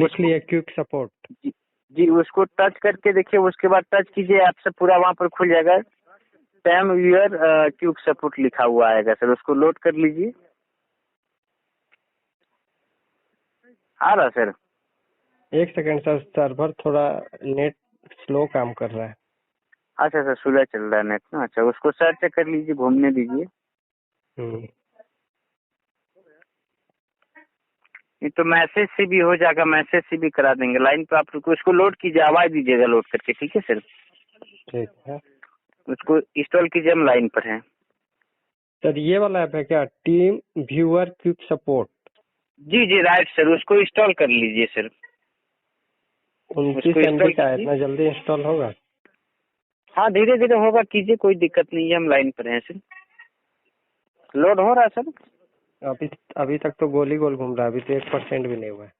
लिख लिए quick support. जी, जी उसको टच करके देखिए, उसके बाद टच कीजिए, ऐप से पूरा वहाँ पर खुल जाएगा। टैम व्यूअर क्विक सपोर्ट लिखा हुआ आएगा सर, उसको लोड कर लीजिए। आ रहा सर? एक सेकंड सर, सर्वर थोड़ा नेट स्लो काम कर रहा है। अच्छा सर, स्लो चल रहा है नेट ना। अच्छा, उसको सर्च कर लीजिए, घूमने दीजिए। ये तो मैसेज से भी हो जाएगा, मैसेज से भी करा देंगे। लाइन पे आप रुको, उसको लोड कीजिए, आवाज दीजिएगा लोड करके, ठीक है सर? ठीक है उसको इंस्टॉल कीजिए, हम लाइन पर हैं। सर। ये वाला ऐप है क्या, टीम व्यूअर क्विक सपोर्ट? जी जी राइट सर, उसको इंस्टॉल कर लीजिए सर। 29 MB का है, इतना जल्दी इंस्टॉल होगा? हाँ धीरे धीरे होगा, कीजिए, कोई दिक्कत नहीं है, हम लाइन पर हैं सर। लोड हो रहा है सर? अभी तक तो गोल ही गोल घूम रहा है, अभी तो 1% भी नहीं हुआ है।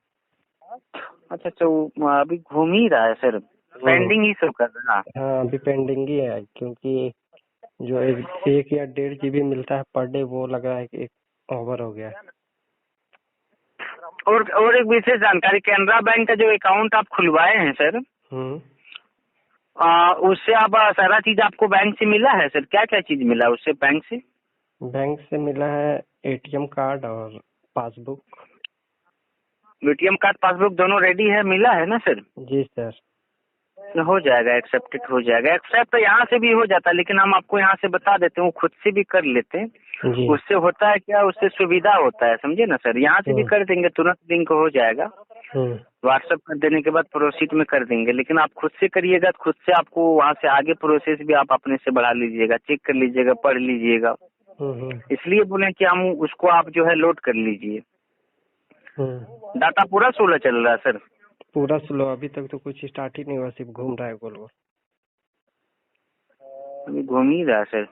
अच्छा अच्छा, वो अभी घूम ही रहा है सर, पेंडिंग ही शो कर रहा है। हाँ अभी पेंडिंग ही है, क्योंकि जो 1 या 1.5 GB मिलता है पर डे, वो लग रहा है कि ओवर हो गया है। और एक विशेष जानकारी, कैनरा बैंक का जो अकाउंट आप खुलवाए हैं सर, उससे आप सारा चीज आपको बैंक से मिला है सर? क्या क्या चीज मिला उससे बैंक से? बैंक से मिला है ATM कार्ड और पासबुक। ATM कार्ड पासबुक दोनों रेडी है, मिला है ना सर? जी सर। हो जाएगा, एक्सेप्टेड हो जाएगा। एक्सेप्ट यहाँ से भी हो जाता है, लेकिन हम आपको यहाँ से बता देते हैं, वो खुद से भी कर लेते हैं। उससे होता है क्या, उससे सुविधा होता है, समझे ना सर? यहाँ से भी कर देंगे, तुरंत लिंक हो जाएगा। व्हाट्सएप कर देने के बाद प्रोसीड में कर देंगे, लेकिन आप खुद से करिएगा, खुद से आपको वहाँ से आगे प्रोसेस भी आप अपने से बढ़ा लीजिएगा, चेक कर लीजिएगा, पढ़ लीजिएगा। इसलिए बोले कि हम उसको आप जो है लोड कर लीजिए। डाटा पूरा 16 चल रहा है सर? पूरा स्लो, अभी तक तो कुछ स्टार्ट ही नहीं हुआ, सिर्फ घूम रहा है गोल गोल। अभी घूम ही रहा है सर।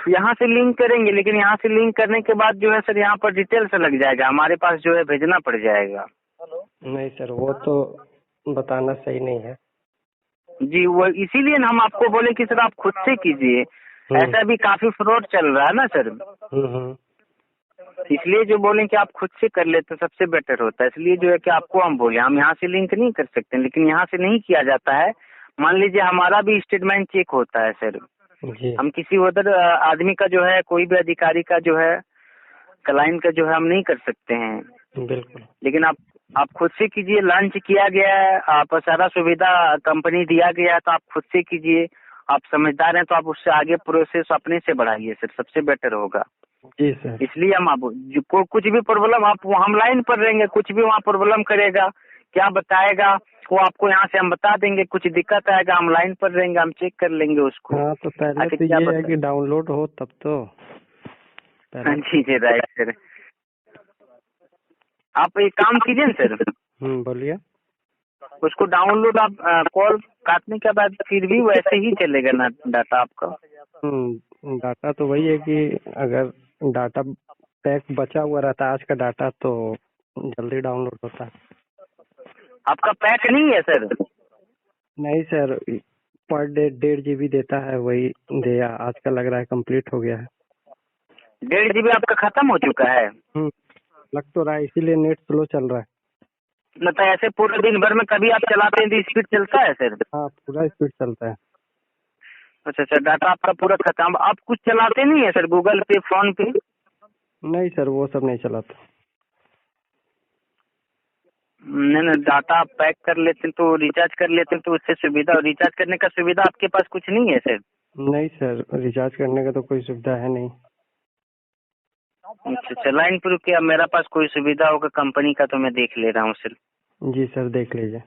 यहाँ से लिंक करेंगे, लेकिन यहाँ से लिंक करने के बाद जो है सर, यहाँ पर डिटेल से लग जाएगा, हमारे पास जो है भेजना पड़ जाएगा। नहीं सर, वो तो बताना सही नहीं है। जी, वो इसीलिए हम आपको बोले कि सर आप खुद से कीजिए। ऐसा भी काफी फ्रॉड चल रहा है ना सर, इसलिए जो बोले कि आप खुद से कर लेते सबसे बेटर होता है। इसलिए जो है कि आपको हम बोले, हम यहाँ से लिंक नहीं कर सकते, लेकिन यहाँ से नहीं किया जाता है। मान लीजिए हमारा भी स्टेटमेंट चेक होता है सर, हम किसी उधर आदमी का जो है, कोई भी अधिकारी का जो है, क्लाइंट का जो है, हम नहीं कर सकते हैं। बिल्कुल। लेकिन आप खुद से कीजिए, लॉन्च किया गया है, आप सारा सुविधा कंपनी दिया गया है, तो आप खुद से कीजिए। आप समझदार हैं तो आप उससे आगे प्रोसेस अपने से बढ़ाइए सर, सबसे बेटर होगा। जी सर। इसलिए हम आप कुछ भी प्रॉब्लम, आप हम लाइन पर रहेंगे, कुछ भी वहाँ प्रॉब्लम करेगा, क्या बताएगा वो आपको यहाँ से हम बता देंगे। कुछ दिक्कत आएगा, हम लाइन पर रहेंगे, हम चेक कर लेंगे उसको। हाँ तो पहले तो ये है कि डाउनलोड हो तब तो। हाँ जी जी राइट सर। आप एक काम कीजिए ना सर। बोलिए। उसको डाउनलोड आप कॉल काटने के बाद फिर भी वैसे ही चलेगा ना डाटा आपका? डाटा तो वही है कि अगर डाटा पैक बचा हुआ रहता है आज का डाटा, तो जल्दी डाउनलोड होता है। आपका पैक नहीं है सर? नहीं सर, पर डे 1.5 GB देता है, वही दिया। आज का लग रहा है कंप्लीट हो गया है। 1.5 GB आपका खत्म हो चुका है? लग तो रहा है, इसीलिए नेट स्लो चल रहा है। मतलब ऐसे पूरे दिन भर में कभी आप चलाते हैं तो स्पीड चलता है सर? हाँ पूरा स्पीड चलता है। अच्छा अच्छा, डाटा आपका पूरा खत्म। आप कुछ चलाते नहीं है सर, गूगल पे, फोन पे? नहीं सर, वो सब नहीं चलाता। नहीं, डाटा आप पैक कर लेते हैं तो रिचार्ज कर लेते हैं तो उससे सुविधा, और रिचार्ज करने का सुविधा आपके पास कुछ नहीं है सर? नहीं सर, रिचार्ज करने का तो कोई सुविधा है नहीं। अच्छा, लाइन पर क्या मेरा पास कोई सुविधा होगा कंपनी का तो मैं देख ले रहा हूँ सर। जी सर, देख लीजिए।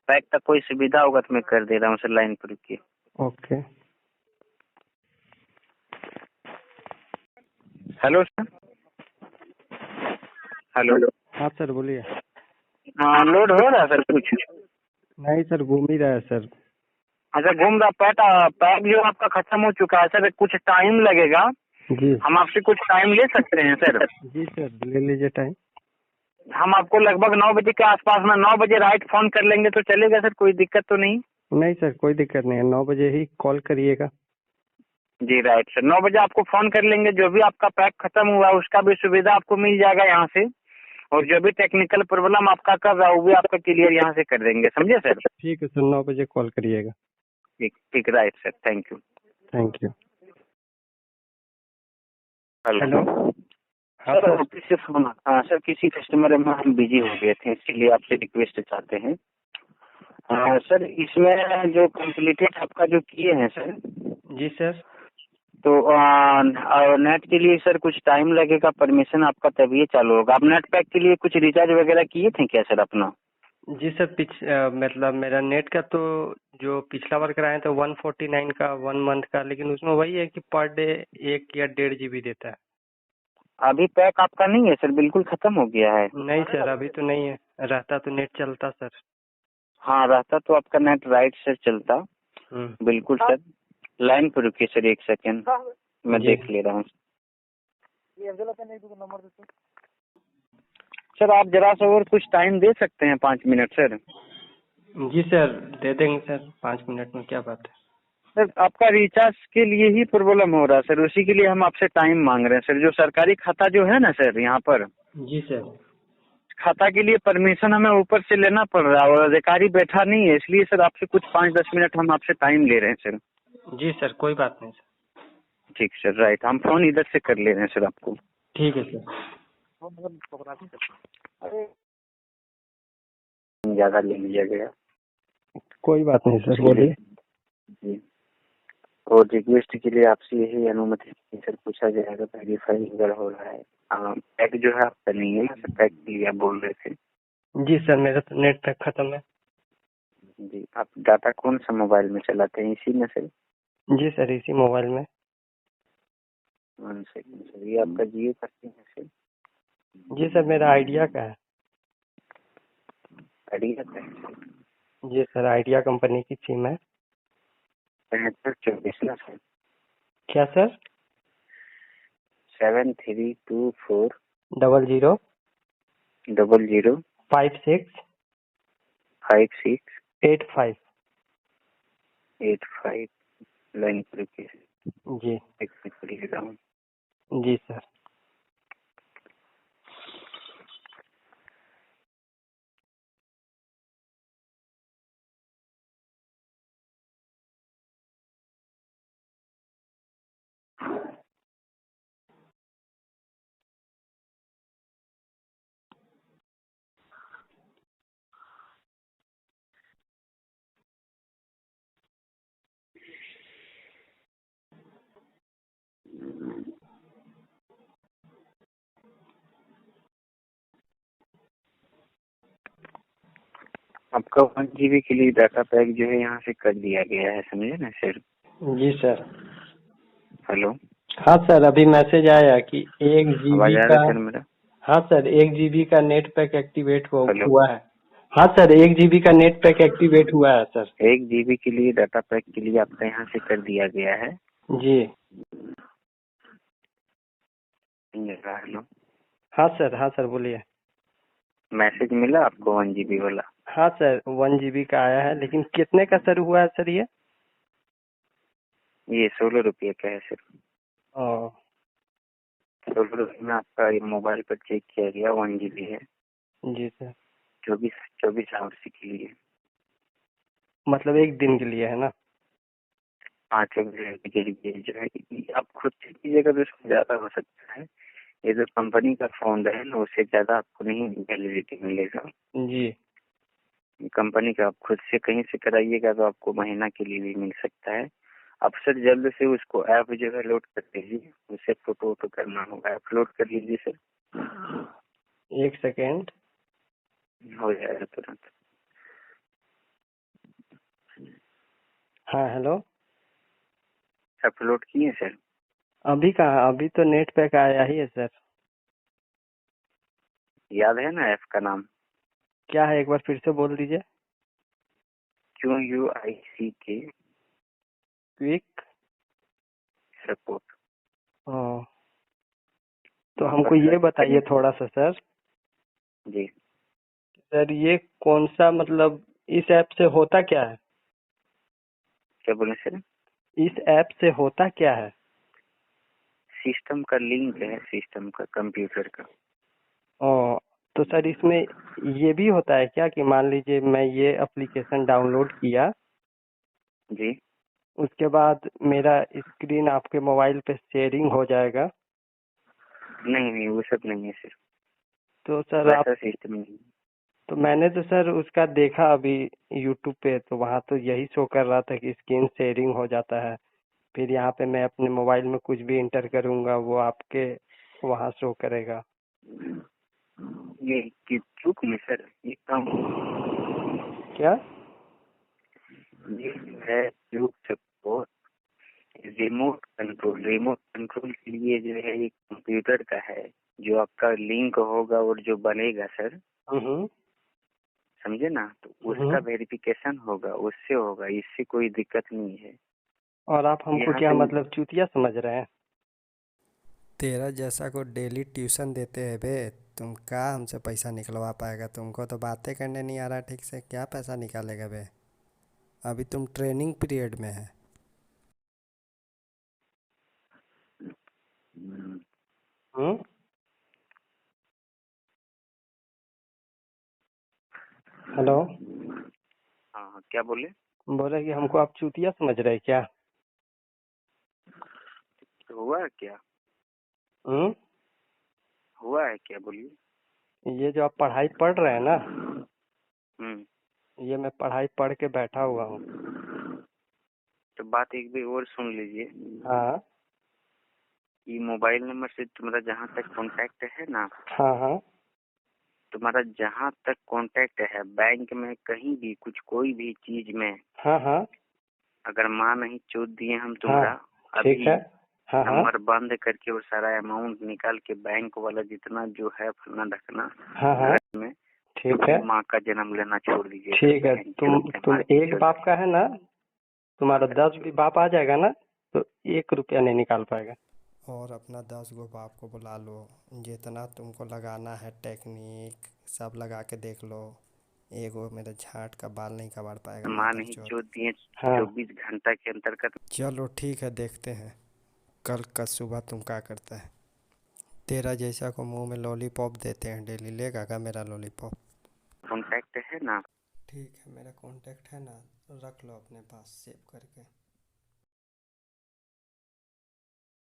पैक का कोई सुविधा होगा तो मैं कर दे रहा हूँ सर, लाइन पर रुकिए। ओके। Hello sir. हेलो। हाँ सर बोलिए। हाँ, लोड हो रहा है सर कुछ? नहीं सर, घूम ही रहा है सर। अच्छा, घूम रहा। पैक जो आपका खत्म हो चुका है सर, कुछ टाइम लगेगा। जी। हम आपसे कुछ टाइम ले सकते हैं सर? जी सर, ले लीजिए टाइम। हम आपको लगभग 9 बजे के आसपास में, 9 बजे राइट फोन कर लेंगे तो चलेगा सर? कोई दिक्कत तो नहीं? नहीं सर, कोई दिक्कत नहीं है, 9 बजे ही कॉल करिएगा। जी राइट सर, 9 बजे आपको फोन कर लेंगे। जो भी आपका पैक खत्म हुआ उसका भी सुविधा आपको मिल जाएगा यहाँ से, और जो भी टेक्निकल प्रॉब्लम आपका कर रहा है वो भी आपका क्लियर यहाँ से कर देंगे, समझे सर? ठीक है सर, 9 बजे कॉल करिएगा। ठीक ठीक, right sir, thank you. Thank you. Hello. हाँ सर सर। ऑफिस से फोन, हाँ सर, किसी कस्टमर में हम बिजी हो गए थे, इसलिए आपसे रिक्वेस्ट चाहते हैं। सर इसमें जो कम्प्लीटेड आपका जो किए हैं सर। जी सर। तो नेट के लिए सर कुछ टाइम लगेगा, परमिशन आपका तभी चालू होगा। आप नेट पैक के लिए कुछ रिचार्ज वगैरह किए थे क्या सर अपना? जी सर, मतलब मेरा नेट का तो जो पिछला बार कराए तो 149 का 1 मंथ का, लेकिन उसमें वही है कि पर डे 1 या 1.5 GB देता है। अभी पैक आपका नहीं है सर, बिल्कुल खत्म हो गया है? नहीं सर, अभी तो नहीं है, रहता तो नेट चलता सर। हाँ रहता तो आपका नेट राइट से चलता। बिल्कुल सर, लाइन पर रुकिए सर 1 सेकेंड, मैं देख ले रहा हूँ। सर आप जरा सा और कुछ टाइम दे सकते हैं, 5 मिनट सर? जी सर, दे देंगे सर, 5 मिनट में क्या बात है। सर आपका रिचार्ज के लिए ही प्रॉब्लम हो रहा है सर, उसी के लिए हम आपसे टाइम मांग रहे हैं सर। जो सरकारी खाता जो है ना सर यहाँ पर, जी सर। खाता के लिए परमिशन हमें ऊपर से लेना पड़ रहा है और अधिकारी बैठा नहीं है, इसलिए सर आपसे कुछ 5-10 मिनट हम आपसे टाइम ले रहे हैं सर। जी सर, कोई बात नहीं सर। ठीक सर, राइट, हम फोन इधर से कर ले रहे हैं सर आपको। ठीक है सर। ज्यादा ले लिया गया। कोई बात नहीं सर, बोलिए। जी, और रिक्वेस्ट के लिए आपसे यही अनुमति है सर, पूछा जाएगा वेरीफाई अगर हो रहा है। पैक जो है आपका नहीं है ना सर, पैक के लिए आप बोल रहे थे? जी सर, मेरा तो नेट पैक खत्म है। जी, आप डाटा कौन सा मोबाइल में चलाते हैं, इसी में सर? जी सर, इसी मोबाइल में। 1 सेकंड सर, ये आपका जियो का सिम है सर? जी सर, मेरा आइडिया का है। आइडिया का है सर? जी सर, आइडिया कंपनी की सिम है। 7524 ना सर? क्या सर? 7324 00 00 56 56 85। 85। लाइन पर रुकिए सर, जी। एक मिनट लिख रहा हूँ। जी सर। आपका 1 GB के लिए डाटा पैक जो है यहाँ से कर दिया गया है, समझे ना सर? जी सर। हेलो। हाँ सर, अभी मैसेज आया कि 1 आवाज GB आ का। रहा है सर मेरा? हाँ सर, 1 GB का नेट पैक एक्टिवेट हेलो। हुआ है। हाँ सर, 1 GB का नेट पैक एक्टिवेट हुआ है सर। 1 GB के लिए डाटा पैक के लिए आपका यहाँ से कर दिया गया है। जी। हेलो। हाँ सर, हाँ सर, बोलिए। मैसेज मिला आपको 1 GB वाला? हाँ सर, 1 GB का आया है, लेकिन कितने का सर हुआ है सर ये? 16 रुपये का है सर। ओ। 16 रुपये में आपका ये मोबाइल पर चेक किया गया 1 GB है। जी सर। 24 आवर्स के लिए। मतलब 1 दिन के लिए है ना? 5 के लिए जो है, आप खुद चेक कीजिएगा तो इसको ज्यादा हो सकता है। ये जो कंपनी का फोन है ना, उससे ज्यादा आपको नहीं वैलिडिटी मिलेगा। जी। कंपनी का आप खुद से कहीं से कराइएगा तो आपको महीना के लिए भी मिल सकता है। आप सर जल्द से उसको ऐप जो है लोड कर लीजिए, उसे फोटो वोटो करना होगा, अपलोड कर लीजिए सर। 1 सेकेंड। हो जाएगा तुरंत। हाँ हेलो। अपलोड किए सर? अभी कहाँ, अभी तो नेट पैक आया ही है सर। याद है ना ऐप का नाम? क्या है, एक बार फिर से बोल दीजिए। QUICK quick support. ओ। तो हमको ये बताइए थोड़ा सा सर। जी सर ये कौन सा, मतलब इस ऐप से होता क्या है? क्या बोले सर? इस ऐप से होता क्या है? सिस्टम का लिंक है, सिस्टम का, कंप्यूटर का। ओ, तो सर इसमें ये भी होता है क्या कि मान लीजिए मैं ये एप्लीकेशन डाउनलोड किया, जी उसके बाद मेरा स्क्रीन आपके मोबाइल पे शेयरिंग हो जाएगा? नहीं नहीं, वो सब नहीं है सर, तो सर आप, वैसा सिस्टम नहीं। तो मैंने तो सर उसका देखा अभी यूट्यूब पे, तो वहाँ तो यही शो कर रहा था कि स्क्रीन शेयरिंग हो जाता है। फिर यहाँ पे मैं अपने मोबाइल में कुछ भी इंटर करूँगा वो आपके वहाँ शो करेगा। ये कि चूक में सर, ये काम, क्या? ये जो है चूक सबको रिमोट कंट्रोल के लिए जो है ये कंप्यूटर का है, जो आपका लिंक होगा और जो बनेगा सर, हम्म। समझे ना, तो उसका वेरिफिकेशन होगा, उससे होगा, इससे कोई दिक्कत नहीं है। और आप हमको यहाँ क्या से मतलब चूतिया समझ रहे हैं? तेरा जैसा को डेली ट्यूशन देते हैं बे, तुम क्या हमसे पैसा निकलवा पाएगा? तुमको तो बातें करने नहीं आ रहा ठीक से, क्या पैसा निकालेगा बे? अभी तुम ट्रेनिंग पीरियड में है। हम्म। हेलो। हाँ क्या बोले? बोले कि हमको आप चूतिया समझ रहे हैं क्या? तो हुआ है क्या? हम्म। हुआ है क्या, बोलिए। ये जो आप पढ़ाई पढ़ रहे हैं ना, हम्म। ये मैं पढ़ाई पढ़ के बैठा हुआ हूँ। तो बात एक भी और सुन लीजिए। हाँ ये मोबाइल नंबर से तुम्हारा जहाँ तक कांटेक्ट है ना, हाँ हाँ तुम्हारा जहाँ तक कांटेक्ट है बैंक में, कहीं भी कुछ कोई भी चीज में, हाँ हाँ अगर माँ नहीं चोट दिए हम हाँ, तुम्हारा, ठीक अभी है। हाँ हाँ नंबर बंद करके वो सारा अमाउंट निकाल के बैंक वाला जितना जो है फलना ढकना हाँ हाँ, घर में, ठीक तो है। माँ का जन्म लेना छोड़ दीजिए। ठीक है, तुम एक बाप का है ना, तुम्हारा 10 भी बाप आ जाएगा ना, तो 1 रुपया नहीं निकाल पाएगा। और अपना 10 गो बाप को बुला लो, जितना तुमको लगाना है टेक्निक सब लगा के देख लो। एगो मेरे झाट का बाल नहीं कबाड़ पाएगा माँ मादर नहीं चोद। चोट दिए हाँ 24 घंटा के अंतर्गत। चलो ठीक है, देखते हैं कल का सुबह तुम क्या करता है। तेरा जैसा को मुंह में लॉलीपॉप देते हैं डेली, लेगा क्या मेरा लॉलीपॉप? कांटेक्ट है ना, ठीक है, मेरा कांटेक्ट है ना, रख लो अपने पास सेव करके।